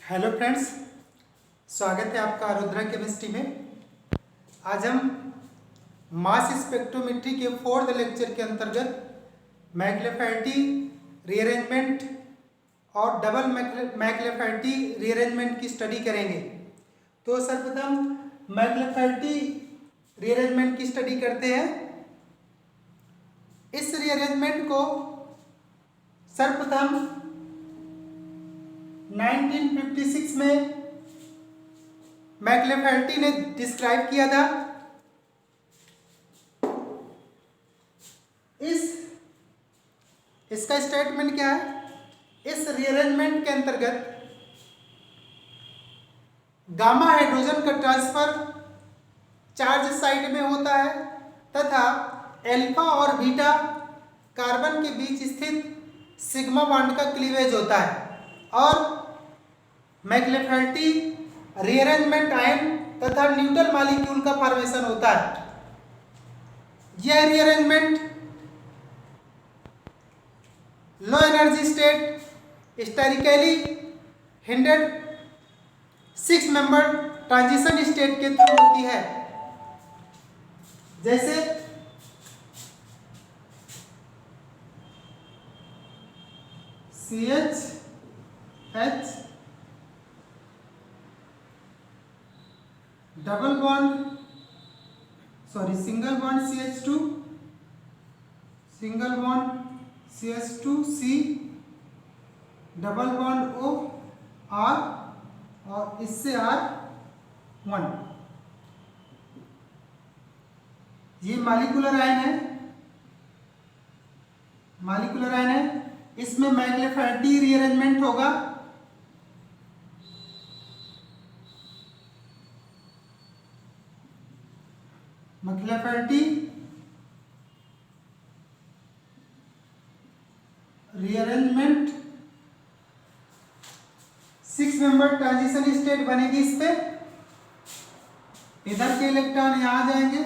Hello friends, स्वागत है आपका आरुद्रा केमिस्ट्री में। आज हम मास स्पेक्ट्रोमेट्री के 4th लेक्चर के अंतर्गत मैक्लेफेरेटी रीअरेंजमेंट और डबल मैक्लेफेरेटी रीअरेंजमेंट की स्टडी करेंगे। तो सर्वप्रथम मैक्लेफेरेटी रीअरेंजमेंट की स्टडी करते हैं। इस रीअरेंजमेंट को सर्वप्रथम 1956 में मैक्लेफेरेटी ने डिस्क्राइब किया था। इसका स्टेटमेंट क्या है? इस रीअरेंजमेंट के अंतर्गत गामा हाइड्रोजन का ट्रांसफर चार्ज साइड में होता है तथा एल्फा और बीटा कार्बन के बीच स्थित सिग्मा बॉन्ड का क्लीवेज होता है और मैक्लेफेरेटी रीअरेंजमेंट आयन तथा न्यूट्रल मॉलिक्यूल का फॉर्मेशन होता है। यह rearrangement low energy state sterically hindered 6 member transition state के थ्रू होती है। जैसे CH double bond single bond CH2 single bond CH2C double bond O R और इससे R1। ये मॉलिक्यूलर आयन है। इसमें मैक्लेफेरेटी रीअरेंजमेंट होगा। मैक्लेफेरेटी रीअरेंजमेंट 6 मेंबर ट्रांजिशन स्टेट बनेगी। इस पे इधर के इलेक्ट्रॉन यहाँ जाएंगे,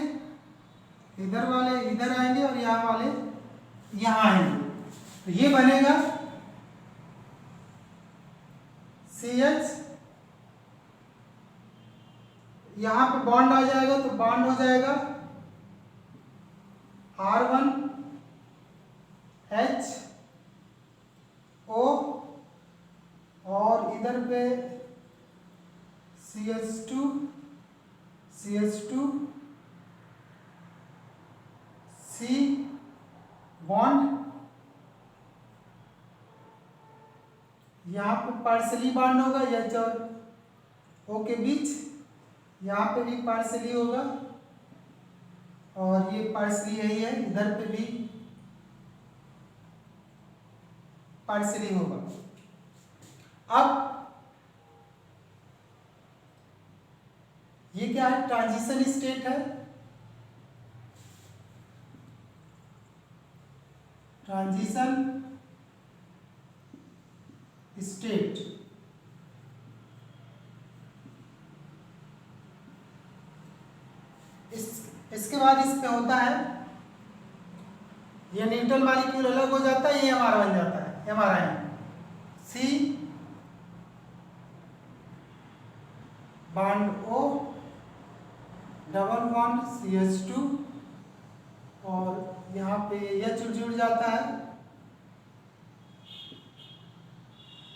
इधर वाले इधर आएंगे और यहाँ वाले यहाँ आएंगे। तो ये बनेगा CH, यहाँ पे बॉन्ड आ जाएगा तो बॉन्ड हो जाएगा R1 H O और इधर पे CH2 C बॉन्ड, यहाँ पे पार्सली बॉन्ड होगा H और O के बीच, यहाँ पे भी पार्सली होगा और ये पार्सली यही है, इधर पे भी पार्सली होगा। अब ये क्या है? ट्रांजिशन स्टेट है। ट्रांजिशन स्टेट इसके बाद इस पे होता है, ये न्यूट्रल मॉलिक्यूल अलग हो जाता है, ये हमारा बन जाता है हमारा है C bond O double bond CH2 और यहाँ पे H जुड़ जाता है।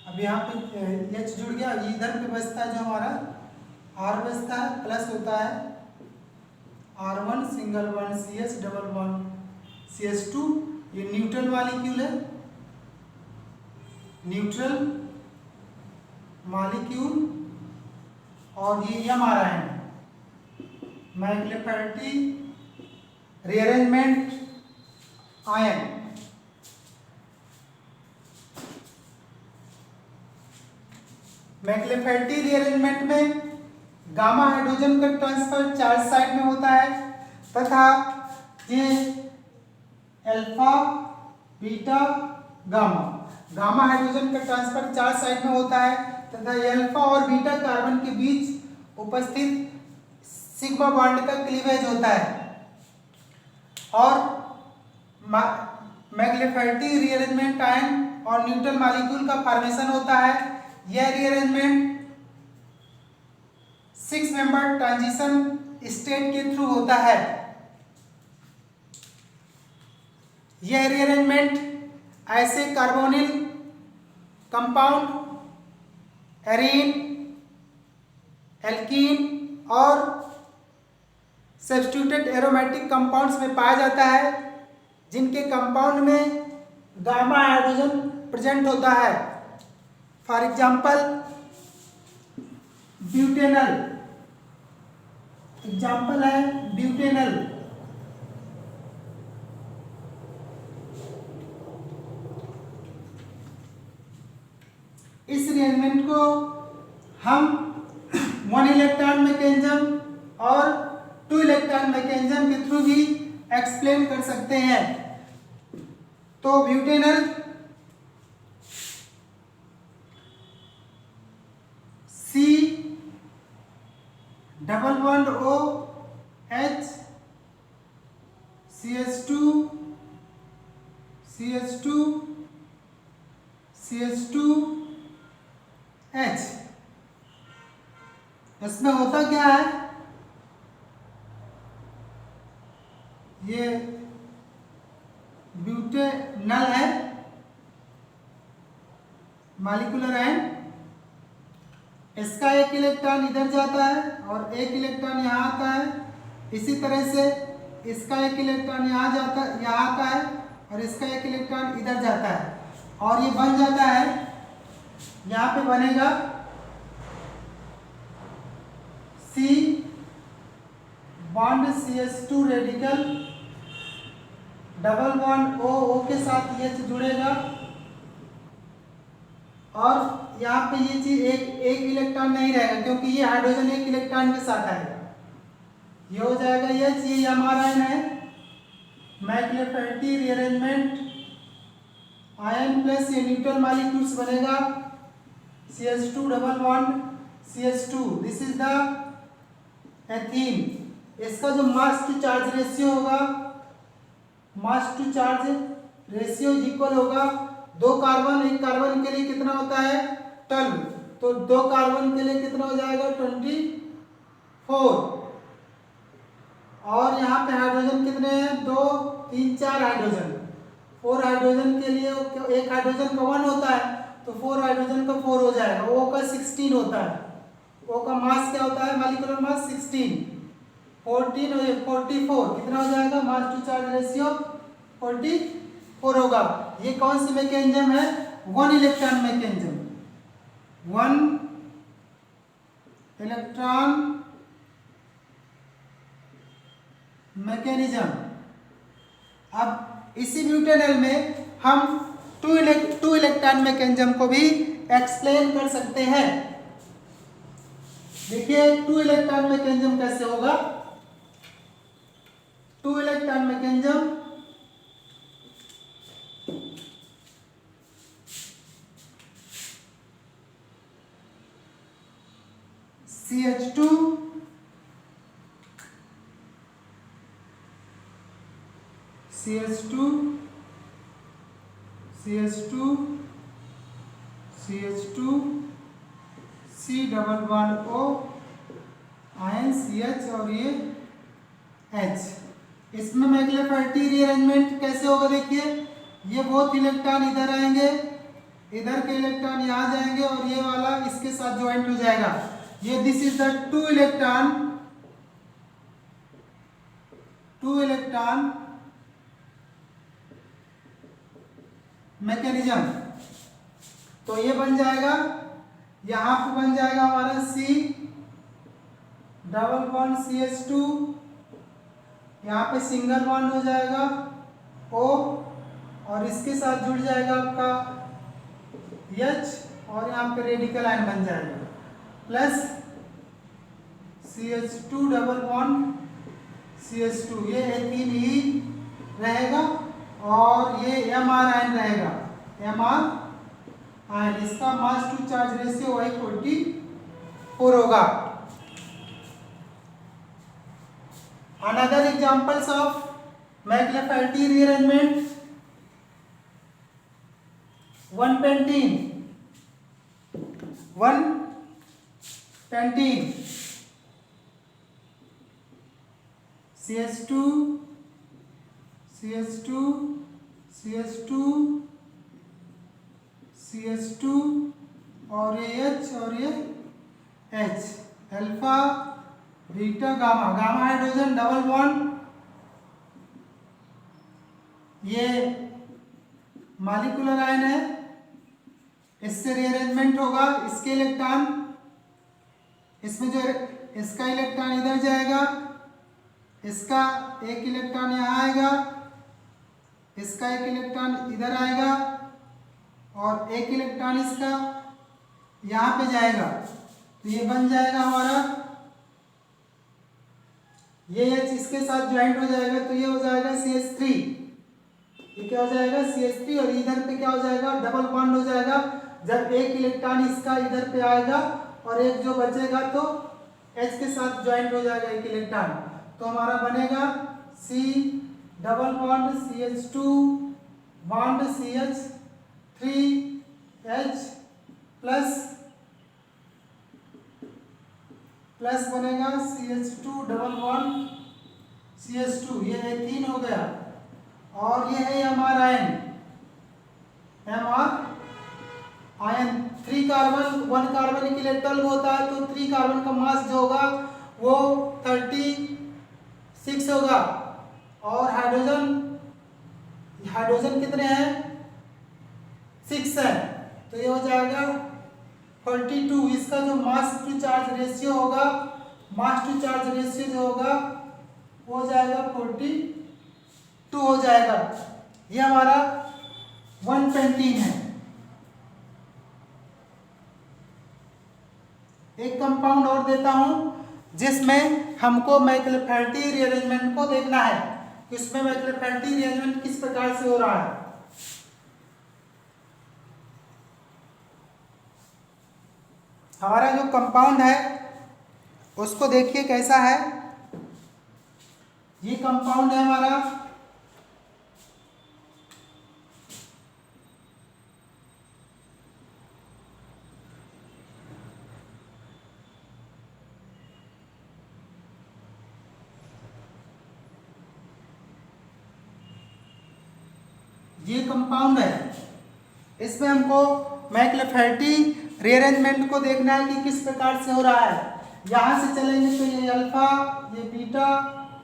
अब यहाँ पे H जुड़ गया, इधर पे बचता है जो हमारा R बचता है, प्लस होता है R1 single bond CH double bond CH2। ये न्यूट्रल मॉलिक्यूल है, न्यूट्रल मॉलिक्यूल और ये हमारा है मैक्लेफेरेटी रीअरेंजमेंट आयन। मैक्लेफेरेटी रीअरेंजमेंट में गामा हाइड्रोजन का ट्रांसफर चार्ज साइड में होता है तथा ये अल्फा बीटा गामा हाइड्रोजन का ट्रांसफर चार्ज साइड में होता है तथा ये अल्फा और बीटा कार्बन के बीच उपस्थित सिग्मा बॉन्ड का क्लीवेज होता है और मैक्लेफेरेटी रीअरेंजमेंट आयन और न्यूट्रल मॉलिक्यूल का फॉर्मेशन होता है। यह रीअरेंजमेंट 6 मेंबर ट्रांजिशन स्टेट के थ्रू होता है। यह रीअरेंजमेंट ऐसे कार्बोनिल कंपाउंड, एरीन, एल्कीन और सब्स्टिट्यूटेड एरोमेटिक कंपाउंड्स में पाया जाता है जिनके कंपाउंड में गामा हाइड्रोजन प्रेजेंट होता है। फॉर एग्जाम्पल ब्यूटेनल, एग्जाम्पल है ब्यूटेनल। इस रिएरेंजमेंट को हम 1 इलेक्ट्रॉन मैकेनिज्म और 2 इलेक्ट्रॉन मैकेनिज्म के थ्रू भी एक्सप्लेन कर सकते हैं। तो butanal C double bond O H CH2 CH2 CH2 H। इसमें होता क्या है, ये ब्यूटेनल है मॉलिक्यूलर एंड, इसका एक इलेक्ट्रॉन इधर जाता है और एक इलेक्ट्रॉन यहाँ आता है। इसी तरह से इसका एक इलेक्ट्रॉन यहाँ आता है और इसका एक इलेक्ट्रॉन इधर जाता है और ये बन जाता है, यहाँ पे बनेगा C bond CH2 radical, double bond O के साथ H जुड़ेगा और यहाँ पे ये चीज एक इलेक्ट्रॉन नहीं रहेगा क्योंकि ये हाइड्रोजन एक इलेक्ट्रॉन के साथ आएगा। ये हो जाएगा H, ये हमारा है मैक्लेफेर्टी रीअरेंजमेंट। आयन प्लस ये न्यूट्रल मॉलिक्यूल्स बनेगा CH2 double bond CH2, this is the ethene. इसका जो मास टू चार्ज रेशियो होगा, मास टू चार्ज रेशियो इक्वल होगा 2 कार्बन, एक कार्बन के लिए कितना होता है 12, तो 2 कार्बन के लिए कितना हो जाएगा 24। और यहाँ पे हाइड्रोजन कितने हैं 2 3 4 हाइड्रोजन, 4 हाइड्रोजन के लिए एक हाइड्रोजन का 1 होता है तो 4 हाइड्रोजन का 4 हो जाएगा। O का 16 होता है, O का मास क्या होता है मॉलिक्यूलर मास 16, 14 और 44 कितना हो जाएगा मास टू चार्ज रेशियो 44 होगा। ये कौन सी मैकेनिज्म है 1 इलेक्ट्रॉन मैकेनिज्म, 1 इलेक्ट्रॉन मैकेनिज्म। अब इसी ब्यूटेनल में हम 2 इलेक्ट्रॉन मैकेनिज्म को भी एक्सप्लेन कर सकते हैं। देखिए 2 इलेक्ट्रॉन मैकेनिज्म कैसे होगा। 2 electron mechanism CH2 CH2 CH2 CH2 C double bond O ion CH और ये H। इसमें मैक्लेफेर्टी रीअरेंजमेंट कैसे होगा देखिए, ये बोथ इलेक्ट्रॉन इधर आएंगे, इधर के इलेक्ट्रॉन यहाँ जाएंगे और ये वाला इसके साथ ज्वाइंट हो जाएगा। ये this is the 2 electron mechanism. तो ये बन जाएगा, यहाँ पे बन जाएगा हमारा C डबल बॉन्ड CH2, यहाँ पे सिंगल बॉन्ड हो जाएगा O और इसके साथ जुड़ जाएगा आपका H और यहाँ पे रेडिकल आयन बन जाएगा plus CH2 double bond CH2, ये एथीन ही रहेगा और ये Mr आयन रहेगा, Mr आयन। इसका मास टू चार्ज रेशियो वही 44 होगा। Another examples of मैक्लेफेर्टी rearrangement, 1 pentene, 120 CH2 CH2 CH2 CH2 और ये H और ये H, alpha beta gamma, gamma hydrogen double bond, ये मॉलिक्यूलर आयन है, इससे रीअरेंजमेंट होगा, इसके इलेक्ट्रॉन इसमें जो इसका इलेक्ट्रॉन इधर जाएगा, इसका एक इलेक्ट्रॉन यहाँ आएगा, इसका एक इलेक्ट्रॉन इधर आएगा और एक इलेक्ट्रॉन इसका यहाँ पे जाएगा। तो ये बन जाएगा हमारा, ये H इसके साथ ज्वाइंट हो जाएगा तो ये हो जाएगा CH3। ये क्या हो जाएगा CH3 और इधर पे क्या हो जाएगा डबल बॉन्ड हो जाएगा। जब एक इलेक्ट्रॉन इसका इधर पे आएगा और एक जो बचेगा तो H के साथ ज्वाइंट हो जाएगा एक इलेक्ट्रॉन, तो हमारा बनेगा C double bond CH2 bond CH3 H plus बनेगा CH2 डबल बॉन्ड CH2, ये एथीन हो गया। और ये है हमारा आयन, आयन 3 कार्बन 1 कार्बन के लिए 12 होता है, तो 3 कार्बन का मास जो होगा वो 36 होगा। और हाइड्रोजन कितने हैं 6 है, तो ये हो जाएगा 42। इसका जो मास टू चार्ज रेशियो होगा, मास टू चार्ज रेशियो जो होगा वो हो जाएगा 42 हो जाएगा। ये हमारा 120 है। एक कंपाउंड और देता हूं जिसमें हमको मैक्लोफेरेटी रीअरेंजमेंट को देखना है कि उसमें मैक्लोफेरेटी रीअरेंजमेंट किस प्रकार से हो रहा है। हमारा जो कंपाउंड है उसको देखिए कैसा है। ये कंपाउंड है हमारा, ये कंपाउंड है, इसमें हमको मैक्लोफेरेटी रीअरेंजमेंट को देखना है कि किस प्रकार से हो रहा है। यहाँ से चलेंगे तो ये अल्फा, ये बीटा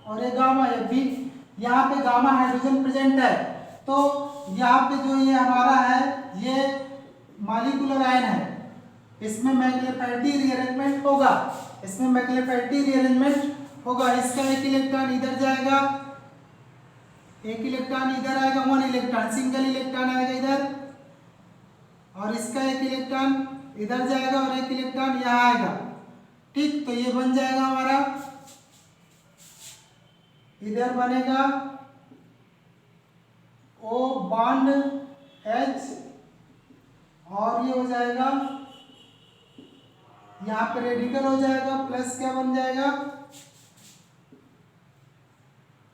और ये गामा, ये बी, यहाँ पे गामा हाइड्रोजन प्रेजेंट है, तो यहाँ पे जो ये हमारा है ये मॉलिक्यूलर आयन है, इसमें मैक्लोफेरेटी रीअरेंजमेंट होगा, इसमें मैक्लोफेरेटी रीअरेंजमेंट होगा। इसका एक इलेक्ट्रॉन इधर जाएगा, एक इलेक्ट्रॉन इधर आएगा, 1 इलेक्ट्रॉन सिंगल इलेक्ट्रॉन आएगा इधर, और इसका एक इलेक्ट्रॉन इधर जाएगा और एक इलेक्ट्रॉन यहाँ आएगा। ठीक, तो ये बन जाएगा हमारा, इधर बनेगा O बॉन्ड H और ये हो जाएगा, यहाँ पे रेडिकल हो जाएगा, प्लस क्या बन जाएगा,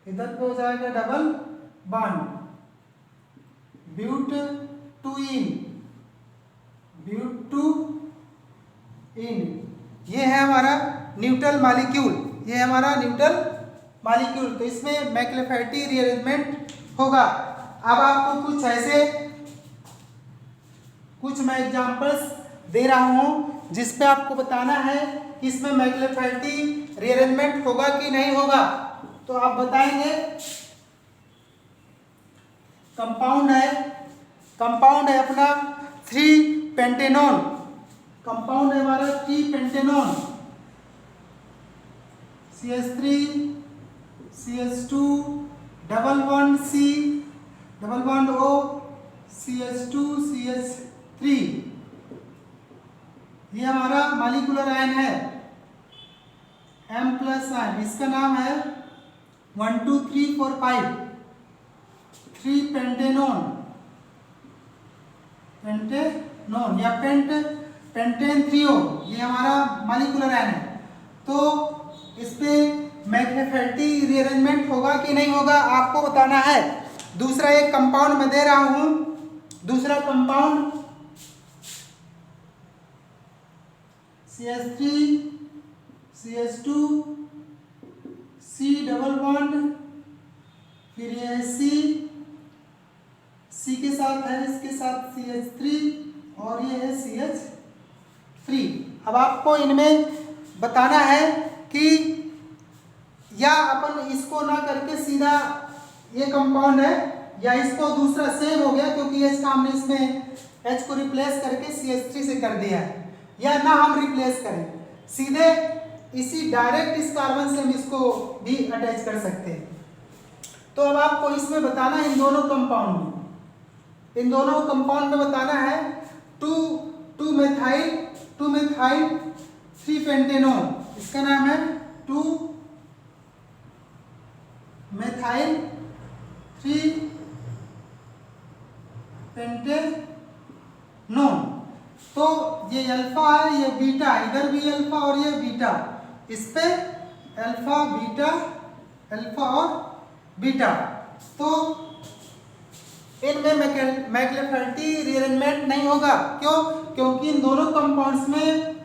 इधर पे हो जाएगा डबल बॉन्ड, ब्यूट टू इन। ये है हमारा न्यूट्रल मॉलिक्यूल, ये है हमारा न्यूट्रल मॉलिक्यूल। तो इसमें मैक्लोफेरेटी रीअरेंजमेंट होगा। अब आपको कुछ ऐसे कुछ मैं एग्जांपल्स दे रहा हूं जिस पे आपको बताना है कि इसमें मैक्लोफेरेटी रीअरेंजमेंट होगा कि नहीं होगा। तो आप बताएंगे। कंपाउंड है अपना 3 पेंटेनॉन, कंपाउंड है हमारा 3 pentanone, CH3 CH2 double bond C double bond O CH2 CH3, ये हमारा मॉलिक्यूलर आयन है M+ आयन। इसका नाम है 1 2 3 4 5 3 पेंटेनॉन या पेंटेन थ्रियो, ये हमारा मॉलिक्यूलर आयन है। तो इस पे मैक्लोफेरेटी रीअरेंजमेंट होगा कि नहीं होगा आपको बताना है। दूसरा एक कंपाउंड मैं दे रहा हूं, दूसरा compound CH3 CH2 C double bond, फिर ये है C के साथ है, इसके साथ CH3 और ये है CH3। अब आपको इनमें बताना है कि या अपन इसको ना करके सीधा ये कंपाउंड है, या इसको दूसरा सेम हो गया क्योंकि H का हमने इसमें H को रिप्लेस करके CH3 से कर दिया है, या ना हम रिप्लेस करें, सीधे इसी डायरेक्ट इस कार्बन से हम इसको भी अटैच कर सकते हैं। तो अब आपको इसमें बताना है इन दोनों कंपाउंड में बताना है 2 मेथाइल 3 पेंटेनोन, इसका नाम है 2 मेथाइल 3 पेंटेनोन। तो ये अल्फा है, ये बीटा, इधर भी अल्फा और ये बीटा, इस पे अल्फा और बीटा। तो इनमें मैक्लोफेरेटी रीअरेंजमेंट नहीं होगा। क्यों? क्योंकि इन दोनों कंपाउंड्स में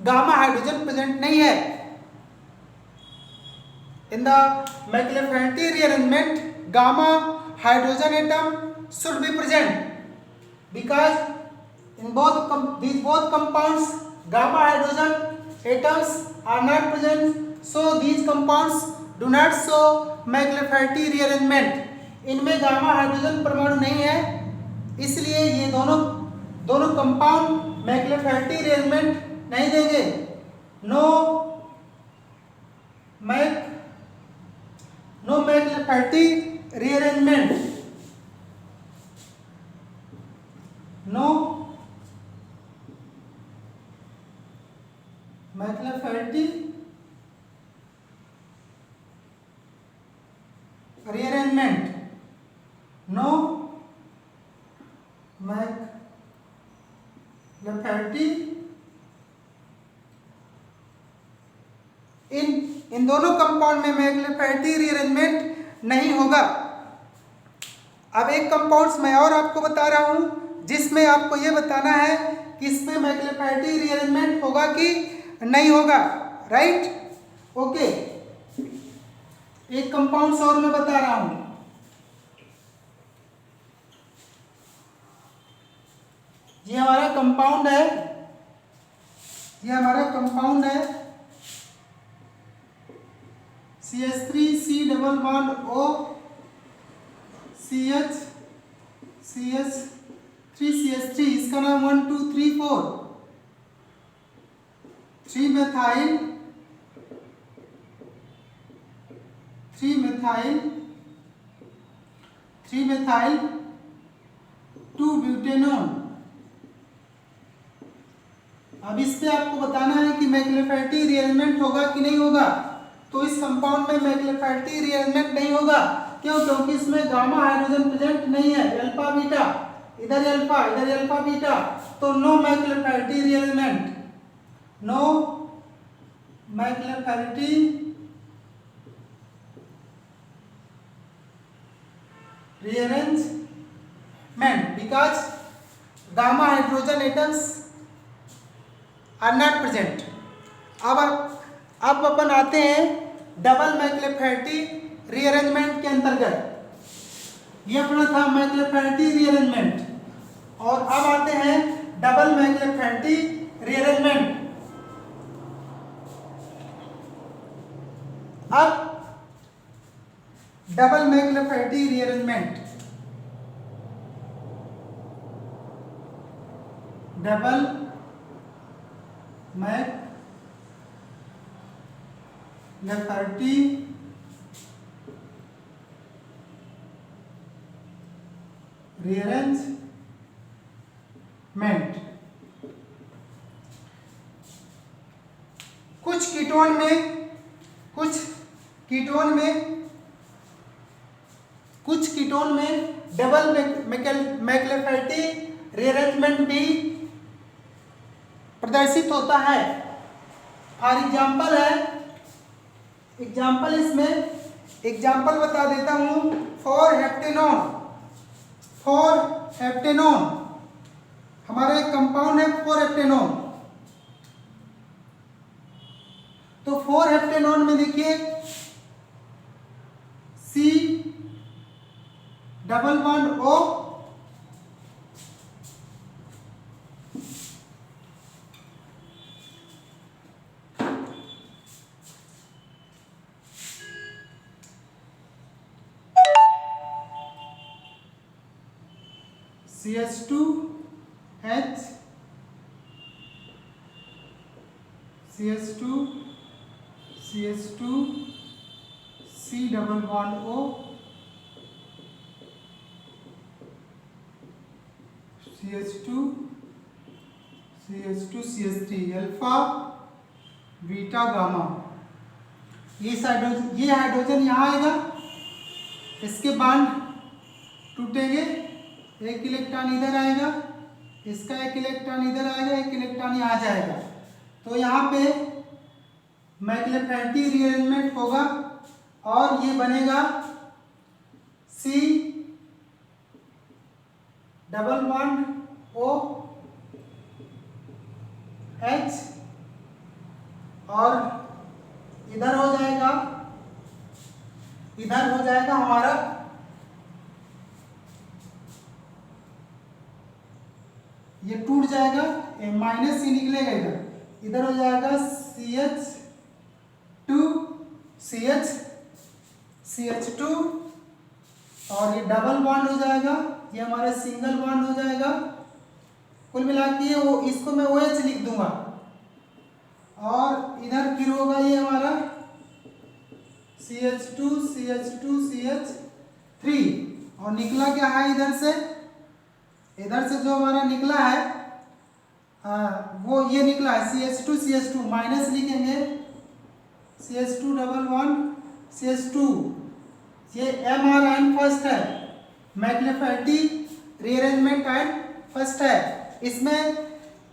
गामा हाइड्रोजन प्रेजेंट नहीं है। In the McLafferty rearrangement gamma hydrogen atom should be present because in these both compounds gamma hydrogen atoms are not present, so these compounds do not show मैक्लोफेरेटी rearrangement। इनमें gamma hydrogen परमाणु नहीं है, इसलिए ये दोनों compound मैक्लोफेरेटी rearrangement नहीं देंगे। No McLafferty rearrangement, no McLafferty rearrangement, no McLafferty. इन दोनों कंपाउंड में मैक्लोफेरेटी रीअरेंजमेंट नहीं होगा। अब एक कंपाउंड्स मैं और आपको बता रहा हूं जिसमें आपको यह बताना है कि इसमें मैक्लोफेरेटी रीअरेंजमेंट होगा कि नहीं होगा। राइट? ओके, एक कंपाउंड्स और मैं बता रहा हूं। ये हमारा कंपाउंड है, CH3 C double bond O CH3 इसका नाम 1 2 3 4 3 मेथाइल 2 ब्यूटेनोन। अब इस पे आपको बताना है कि मैक्लोफेरेटी रीअरेंजमेंट होगा कि नहीं होगा। तो इस कंपाउंड में मैक्लोफेरेटी रीअरेंजमेंट नहीं होगा। क्यों? क्योंकि इसमें गामा हाइड्रोजन प्रेजेंट नहीं है, अल्फा बीटा, इधर अल्फा बीटा, तो no McLafferty rearrangement, no McLafferty rearrangement because gamma hydrogen atoms are not present। अब अपन आते हैं डबल मैक्लोफेरेटी रीअरेंजमेंट के अंतर्गत। ये अपना था मैक्लोफेरेटी रीअरेंजमेंट, और अब आते हैं डबल मैक्लोफेरेटी रीअरेंजमेंट। अब डबल मैक्लोफेरेटी रीअरेंजमेंट, डबल मैक्लोफेरेटी रीअरेंजमेंट। कुछ कीटोन में डबल मैक्लोफेरेटी रीअरेंजमेंट भी प्रदर्शित होता है। फॉर एग्जाम्पल बता देता हूं। फॉर हेप्टेनोन हमारा एक कंपाउंड है 4 हेप्टेनोन। तो 4 हेप्टेनॉन में देखिए C double bond O, CH2H, CH2, CH2, C double bond O, CH2, CH2, CH3, alpha beta gamma. ये हाइड्रोजन यहाँ आएगा, इसके बॉन्ड टूटेंगे, एक इलेक्ट्रॉन इधर आएगा, इसका एक इलेक्ट्रॉन इधर आएगा, एक इलेक्ट्रॉन यहाँ जाएगा। तो यहाँ पे मैक्लेफेरेटी रीअरेंजमेंट होगा और ये बनेगा C double bond O H, और इधर हो जाएगा हमारा ये टूट जाएगा, माइनस C निकलेगा, इधर हो जाएगा CH2 और ये डबल बॉन्ड हो जाएगा, ये हमारा सिंगल बॉन्ड हो जाएगा। कुल मिला के वो इसको मैं OH लिख दूंगा और इधर फिर होगा ये हमारा CH2 CH3 और निकला क्या है इधर से जो हमारा निकला है वो ये निकला है CH2 माइनस लिखेंगे, CH2 डबल बॉन्ड CH2, ये MRN फर्स्ट है, मैक्लेफेरेटी रीअरेंजमेंट एंड फर्स्ट है। इसमें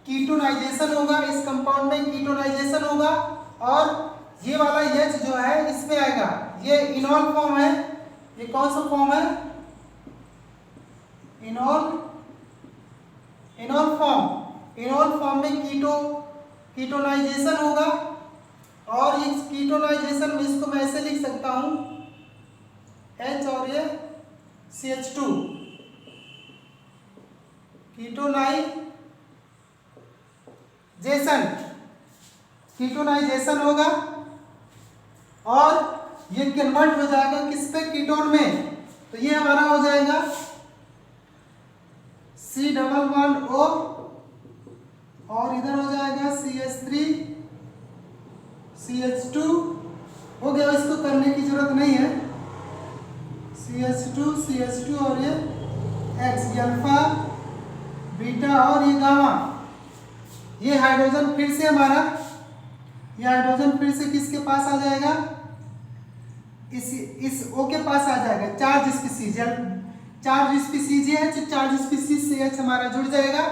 कीटोनाइजेशन होगा, इस कंपाउंड में कीटोनाइजेशन होगा और ये वाला H जो है इसमें आएगा, ये इनॉल फॉर्म है। ये कौन सा फॉर्म है? इनॉल फॉर्म में कीटोनाइजेशन होगा और इस कीटोनाइजेशन में इसको मैं ऐसे लिख सकता हूं H और ये CH2, कीटोनाइजेशन होगा और ये कन्वर्ट हो जाएगा किस पे? कीटोन में। तो ये हमारा हो जाएगा C डबल बॉन्ड O और इधर हो जाएगा CH3 CH2 हो गया, इसको करने की जरूरत नहीं है। CH2 और ये X, ये अल्फा बीटा और ये गामा। ये हाइड्रोजन फिर से हमारा, ये हाइड्रोजन फिर से किसके पास आ जाएगा? इस O के पास आ जाएगा, चार्ज स्पीसीज है, चार्ज स्पीसीज से H हमारा जुड़ जाएगा,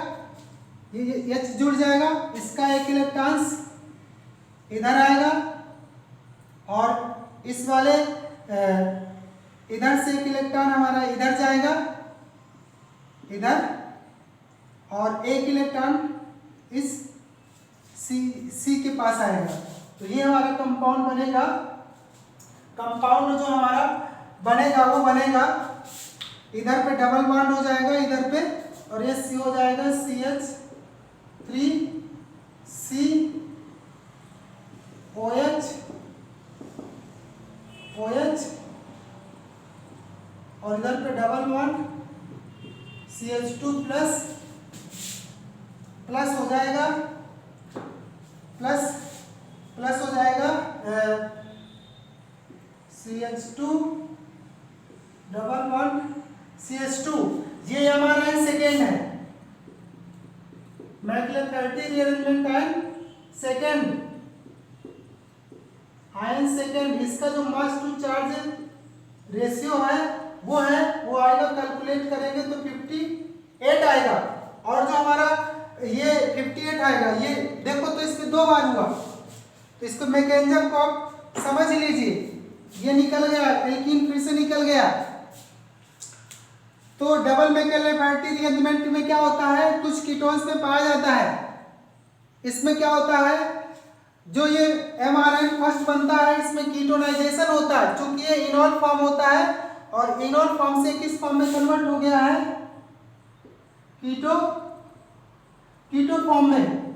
ये H जुड़ जाएगा, इसका एक इलेक्ट्रॉन इधर आएगा और इस वाले इधर से एक इलेक्ट्रॉन हमारा इधर जाएगा, इधर, और एक इलेक्ट्रॉन इस C के पास आएगा। तो ये हमारा कंपाउंड बनेगा। कंपाउंड जो हमारा बनेगा वो बनेगा, इधर पे डबल बॉन्ड हो जाएगा इधर पे, और ये C हो जाएगा CH3 OH और इधर पे डबल बॉन्ड CH2 प्लस हो जाएगा, प्लस हो जाएगा CH2 डबल बॉन्ड CH2। ये हमारा सेकेंड है, McLafferty rearrangement and second, ion second. इसका जो मास टू चार्ज रेशियो है वो आएगा, कैलकुलेट करेंगे तो 58 आएगा। और जो हमारा ये 58 आएगा, ये देखो तो इसमें दो बार हुआ, तो इसको मैकेनिज्म को आप समझ लीजिए। ये निकल गया, एल्कीन फिर से निकल गया। तो डबल मैक्लेफेरेटी रीअरेंजमेंट में क्या होता है, कुछ कीटोन्स में पाया जाता है। इसमें क्या होता है, जो ये MRN फर्स्ट बनता है इसमें कीटोनाइजेशन होता है, क्योंकि ये इनॉल फॉर्म होता है और इनॉल फॉर्म से किस फॉर्म में कन्वर्ट हो गया है, कीटो फॉर्म में,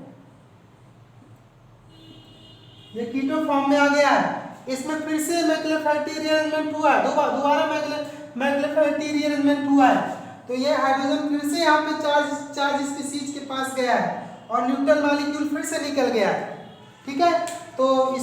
ये कीटो फॉर्म में आ गया है। इसमें फिर से मैक्लोफैटी रीअरेंजमेंट हुआ है, दोबारा मैक्लोफैटी रीअरेंजमेंट हुआ है, तो ये हाइड्रोजन फिर से यहाँ पे चार्ज स्पीशीज के पास गया है और न्यूट्रल मॉलिक्यूल फिर से निकल गया है। ठीक है, तो